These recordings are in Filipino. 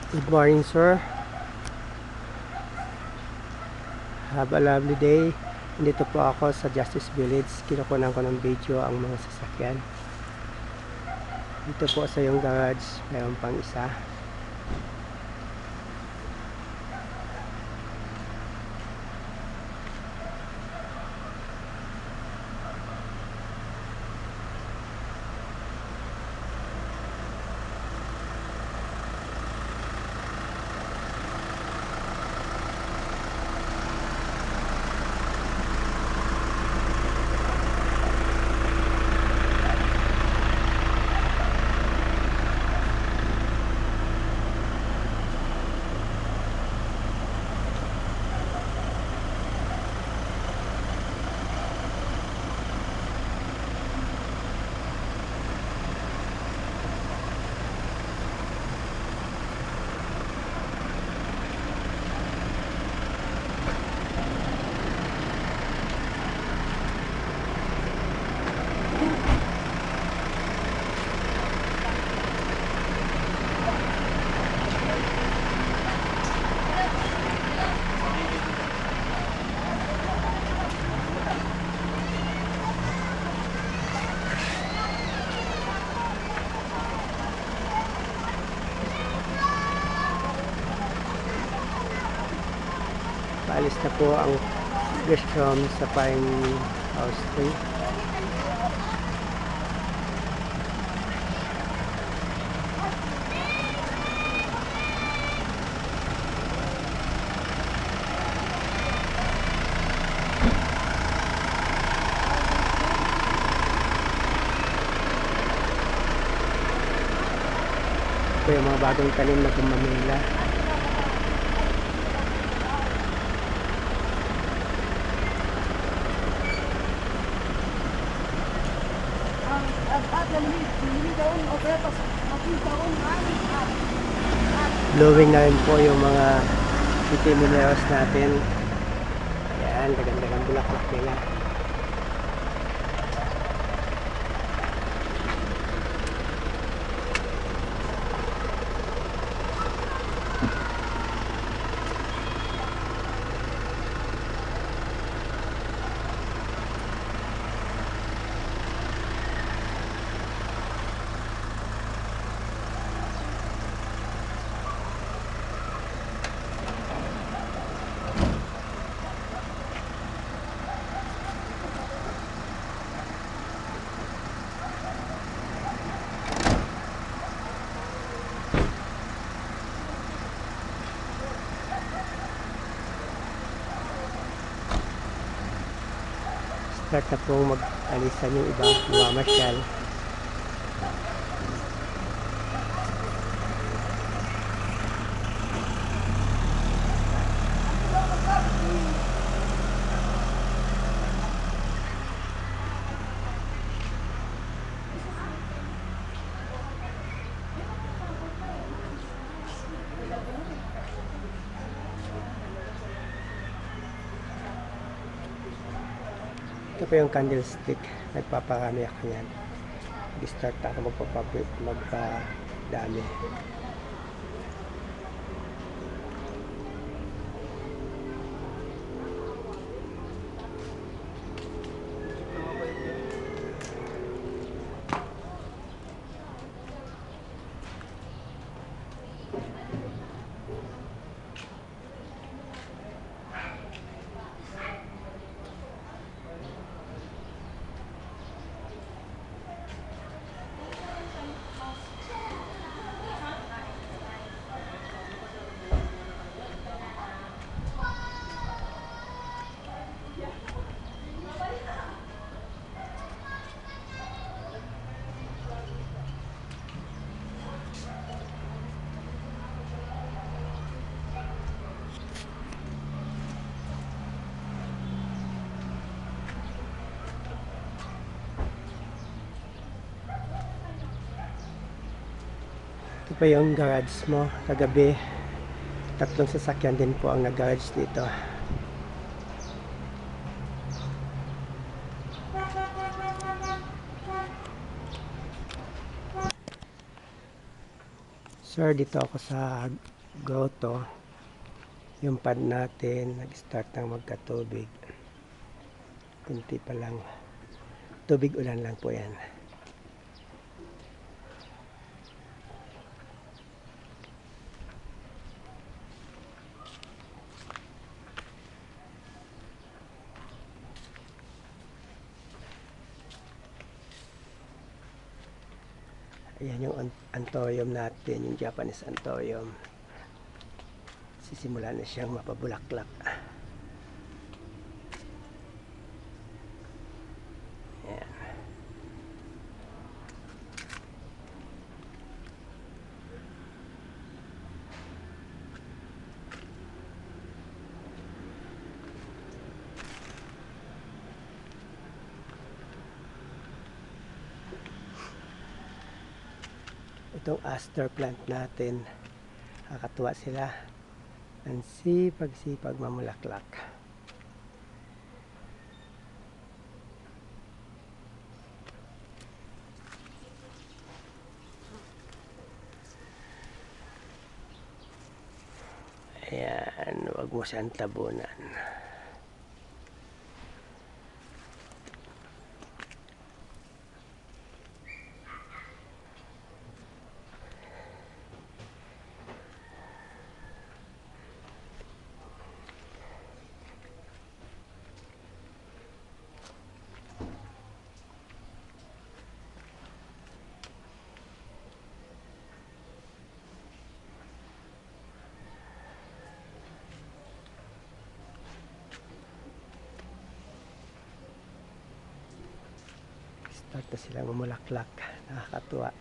Good morning, sir. Have a lovely day. Dito po ako sa Justice Village. Kinukunan ko ng video ang mga sasakyan. Dito po sa yung garage, mayroon pang isa. Paalis na po ang restaurant sa Pine House 3. Ito yung mga bagong tanim na Manila. Blowing na rin po yung mga city minerals natin. Ayan, dagan-dagan bulaklak nila. Start na pong mag-alisan yung iba, mga masyal. Ito po yung candlestick. Nagpaparami ako yan. Start na ako magpadami. Ito pa yung garage mo. Kagabi, 3 sasakyan din po ang nag-garage dito. Sir, dito ako sa grotto, yung pad natin nag-start ng magkatubig. Kunti pa lang. Tubig ulan lang po yan. Ayan yung anthurium natin, yung Japanese anthurium. Sisimula na siyang mapabulaklak. Ayan. Itong aster plant natin, nakakatuwa sila. Ang sipag-sipag mamulaklak. Ayan, wag mo siyang tabunan. Start na silang mamulaklak. Nakakatuwa.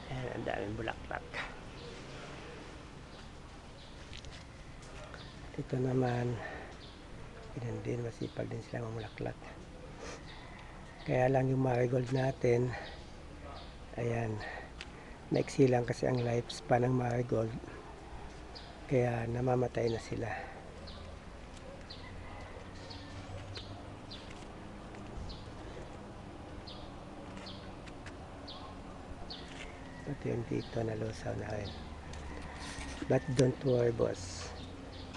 Ayan, ang daming bulaklak. Ito naman, ganun din, masipag din sila mamulaklak. Kaya lang yung marigold natin, ayan, naiksi lang kasi ang lifespan ng marigold. Kaya namamatay na sila. Ito yung dito na lusaw na rin. But don't worry, boss.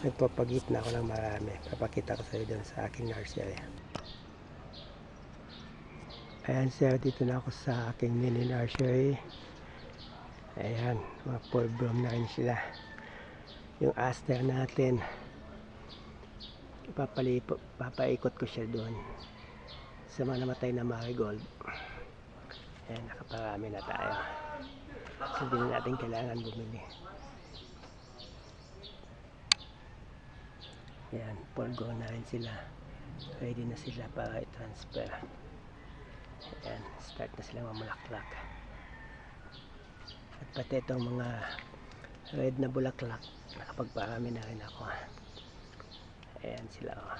Nagpapagit na ako ng marami. Papakita ko sa iyo dun sa aking nursery. Ayan sir, dito na ako sa aking mini nursery. Ayan, mga full bloom na rin sila. Yung aster natin, papaikot ko siya doon sa mga namatay na marigold. Ayan, nakaparami na tayo. So, hindi na natin kailangan bumili. Ayan, full grown na rin sila. Ready na sila para i-transfer. Ayan, start na sila mamulaklak. At pati itong mga red na bulaklak, nakapagparami na rin ako. Ayan sila, oh.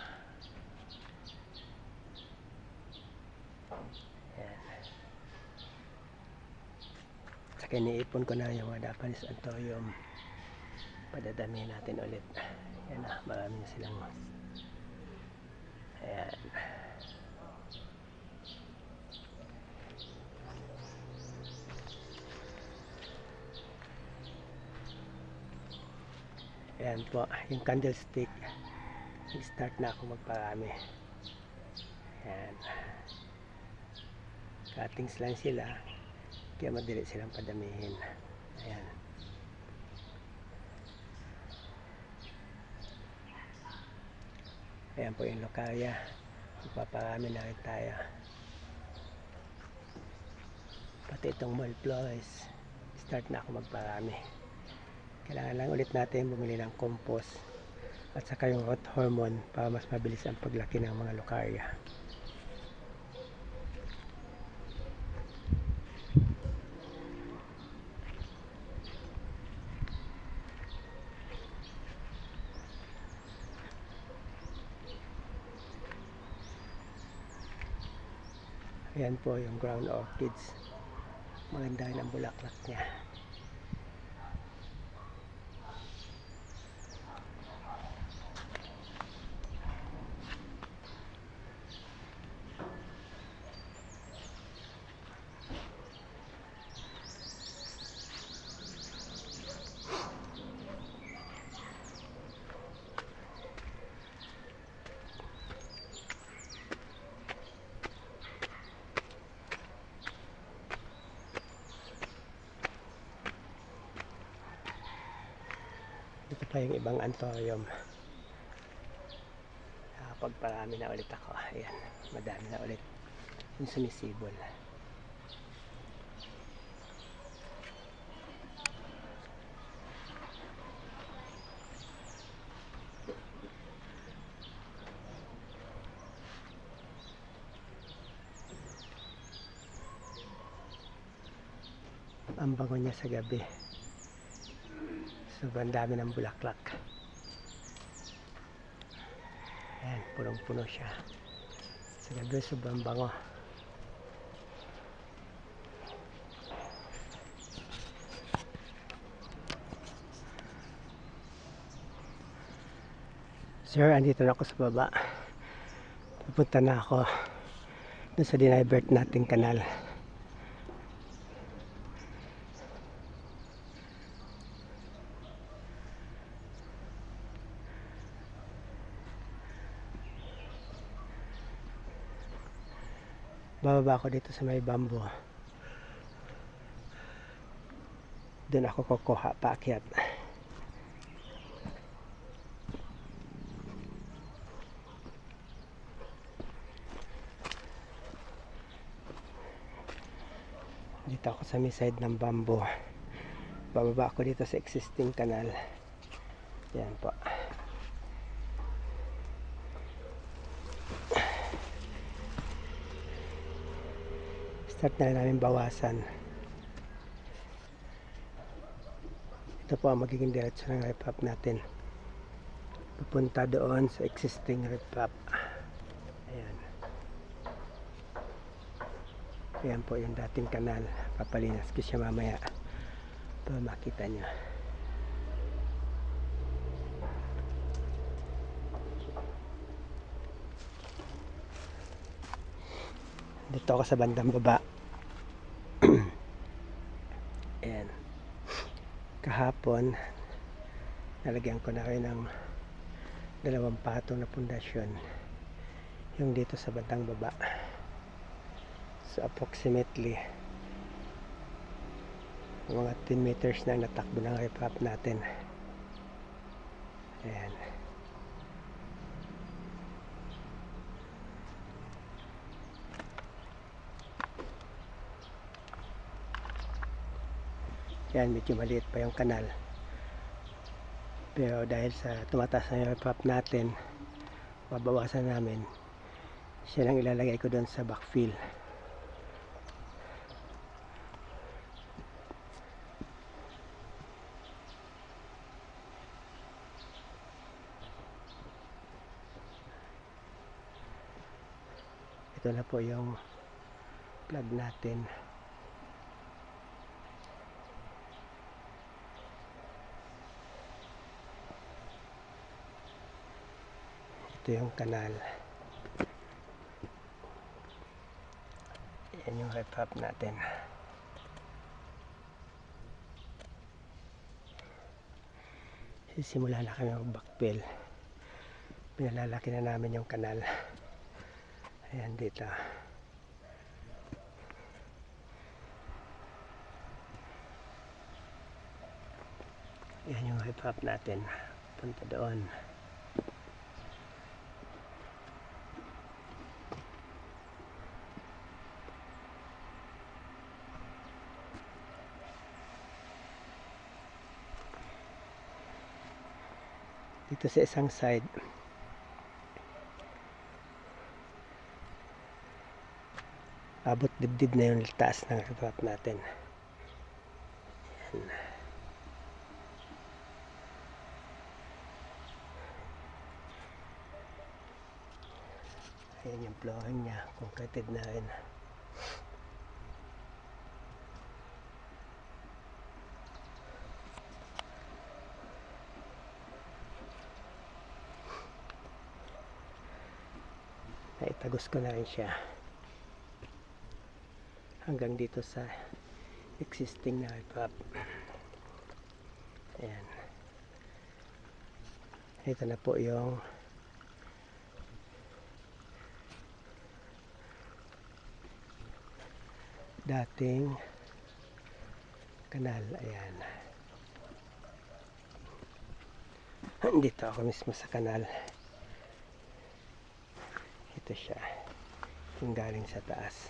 Ayan. Saka iniipon ko na yung mga Japanese anthurium. Padadami natin ulit. Ayan na, marami na silang. Ayan. Ayan po, yung candlestick. Start na ako magparami. Ayan. Cuttings lang sila. Kaya madali silang padamihin. Ayan. Ayan po yung locaria. Ipaparami na rin tayo. Pati itong Molflores. Start na ako magparami. Kailangan lang ulit natin bumili ng compost at saka yung growth hormone para mas mabilis ang paglaki ng mga locaria. Ayan po yung ground orchids. Maganda rin ang bulaklak niya. Ito pa yung ibang anthurium. Pagparami na ulit ako. Ayan, madami na ulit yung sumisibol. Ang bango niya sa gabi. Sobrang dami ng bulaklak. Ayan, punong-puno siya. Sa gabi, sobrang bango. Sir, andito na ako sa baba. Pupunta na ako dun sa dinivert nating kanal. Bababa ako dito sa may bamboo. Doon ako kukuha paakyat. Dito ako sa may side ng bamboo. Bababa ako dito sa existing kanal. Yan po. Start na namin bawasan. Ito po ang magiging diretsyon ng rip-up natin. Pupunta doon sa existing rip-up. Ayan. Ayan po yung dating kanal. Papalinas ko siya mamaya para makita nyo. Dito ako sa bandang baba. Ayan. Kahapon nalagyan ko na rin ng 2 patong na pundasyon yung dito sa bandang baba. So approximately mga 10 meters na natakbo ng rip-up natin. Ayan. Yan, medyo maliit pa yung kanal. Pero dahil sa tumataas na yung rip-up natin, mabawasan namin. Siya lang ilalagay ko doon sa backfill. Ito na po yung plug natin. Ito yung kanal. Yan yung rip-up natin. Sisimula na kami mag-backfill. Pinalalaki na namin yung kanal. Ayan dito. Yan yung rip-up natin. Punta doon. Dito sa isang side, abot dibdib na yung taas ng rip-up natin. Ayan. Ayan yung flooring niya, concreted na rin. Naitagos ko na rin siya hanggang dito sa existing na hardtop. Ayan, ito na po yung dating kanal. Ayan, dito ako mismo sa kanal. Ito siya, yung galing sa taas.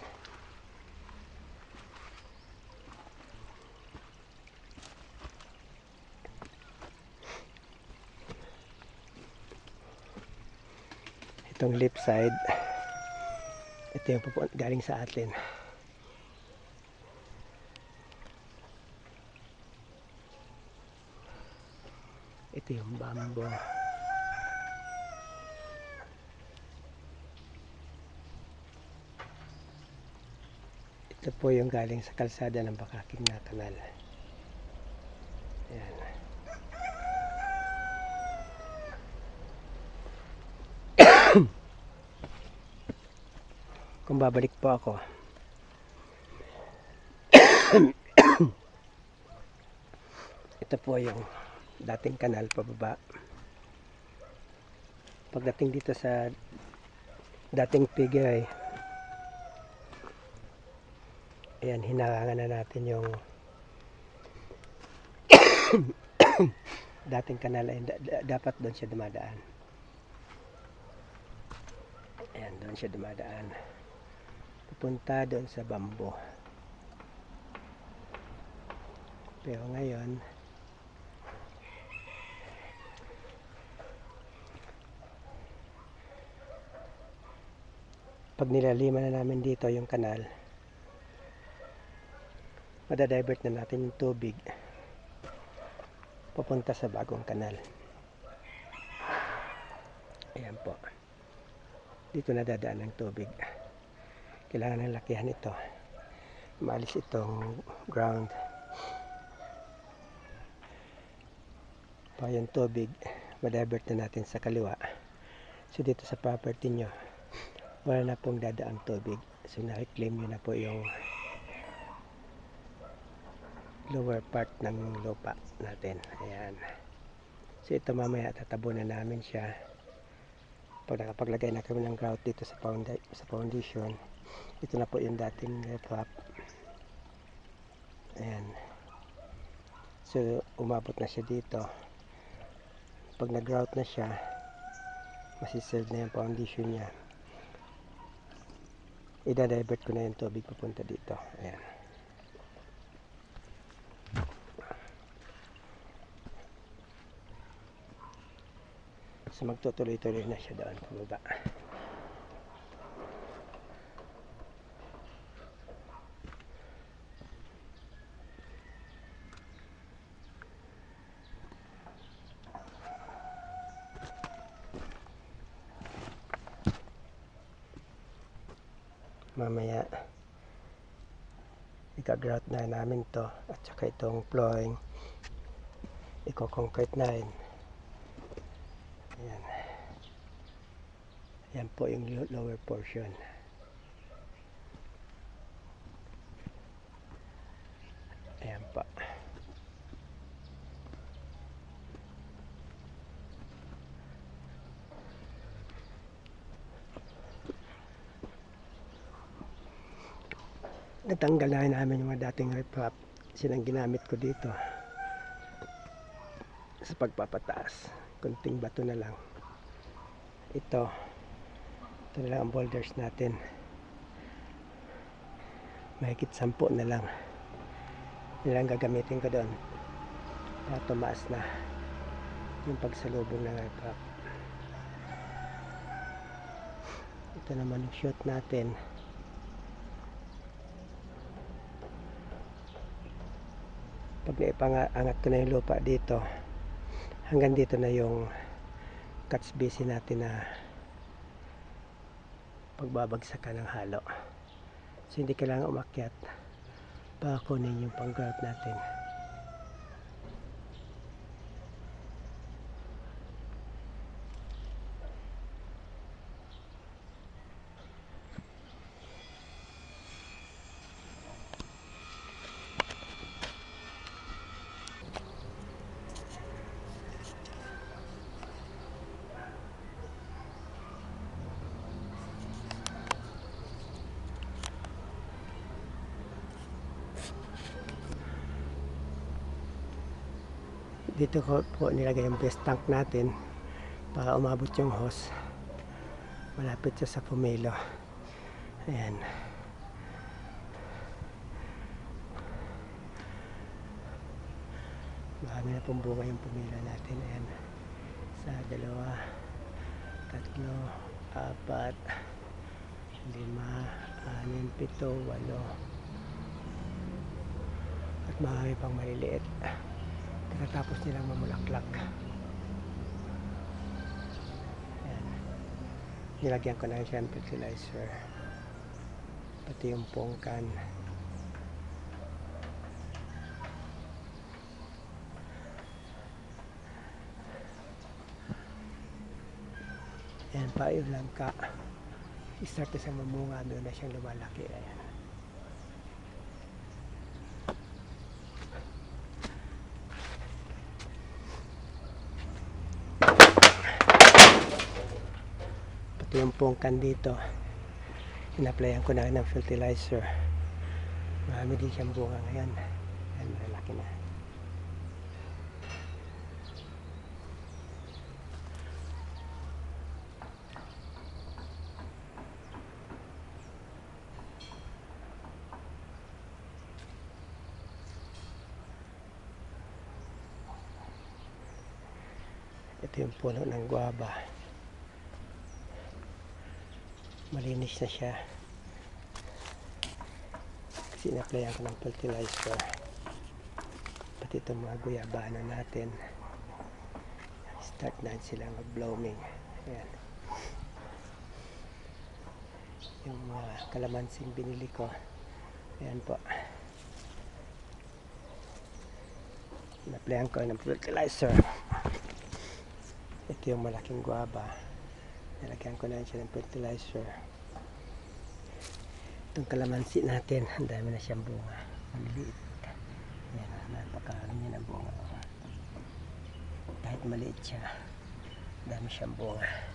Itong left side, ito yung galing sa atin. Ito yung bamboo. Ito po yung galing sa kalsada ng Bakaking na kanal. Ayan. Kung babalik po ako, ito po yung dating kanal pababa. Pagdating dito sa dating Pigay, ayan, hinarangan na natin yung dating kanal. Dapat doon siya dumadaan. Ayan, doon siya dumadaan pupunta doon sa bamboo. Pero ngayon, pag nilaliman na namin dito yung kanal, madadivert na natin yung tubig papunta sa bagong kanal. Ayan po, dito na dadaan ng tubig. Kailangan ng lakihan ito, maalis itong ground pa yung tubig, madivert na natin sa kaliwa. So dito sa property nyo, wala na pong dadaan tubig. So na-reclaim nyo na po yung lower part ng lupa natin. Ayan. So ito mamaya tatabunan namin siya. Pag nakapaglagay na kami ng grout dito sa foundation, ito na po yung dating hardtop. Ayan. So umabot na siya dito. Pag nag-grout na siya, masiserve na yung foundation niya. Ida-divert ko na yung tubig papunta dito. Ayan. So magtutuloy-tuloy na siya doon pababa. Mamaya ika-grout na namin to, at saka itong flooring i-concrete na rin. Ayan. Ayan po yung lower portion. Ayan pa. Natanggal na namin yung mga dating hardtop. Sinang ginamit ko dito sa pagpapataas. Kunting bato na lang. Ito na lang ang boulders natin. Mahigit 10 na lang. Nilang gagamitin ko doon para tumaas na yung pagsalubong ng hardtop. Ito naman yung shoot natin. Pag naipangat ko na yung lupa dito, hanggang dito na yung catch basin natin na pagbabagsakan ng halo. So hindi kailangan umakyat para kunin yung pang-growth natin. Dito ko po nilagay yung best tank natin para umabot yung hose malapit sa pomelo. Ayan. Marami na pong bunga yung pomelo natin. Ayan. Sa 2, 3, 4, 5, 6, 7, 8 at marami pang maliliit. Pagkatapos nilang mamulaklak. Ayan. Nilagyan ko na siya ng fertilizer. Pati yung pongkan. Ayan pa yung langka. I-start na sa mamunga. Doon na siyang lumalaki. Ayan. Yung pongkan dito in-applyan ko na ng fertilizer. Marami din siyang bunga ngayon. Ayan, malaki na. Ito yung puno ng guava. Malinis na siya kasi in-applyan ko ng fertilizer. Pati itong mga guyabano natin start na silang mag-blooming. Ayan. Yung mga kalamansing binili ko, ayan po, in-applyan ko ng fertilizer. Ito yung malaking guava, nilagyan ko na siya ng fertilizer. Itong kalamansi natin, ang dami na siyang bunga, maliliit. Ayan, napakarami niya ng bunga. Kahit maliit siya, dami siyang bunga.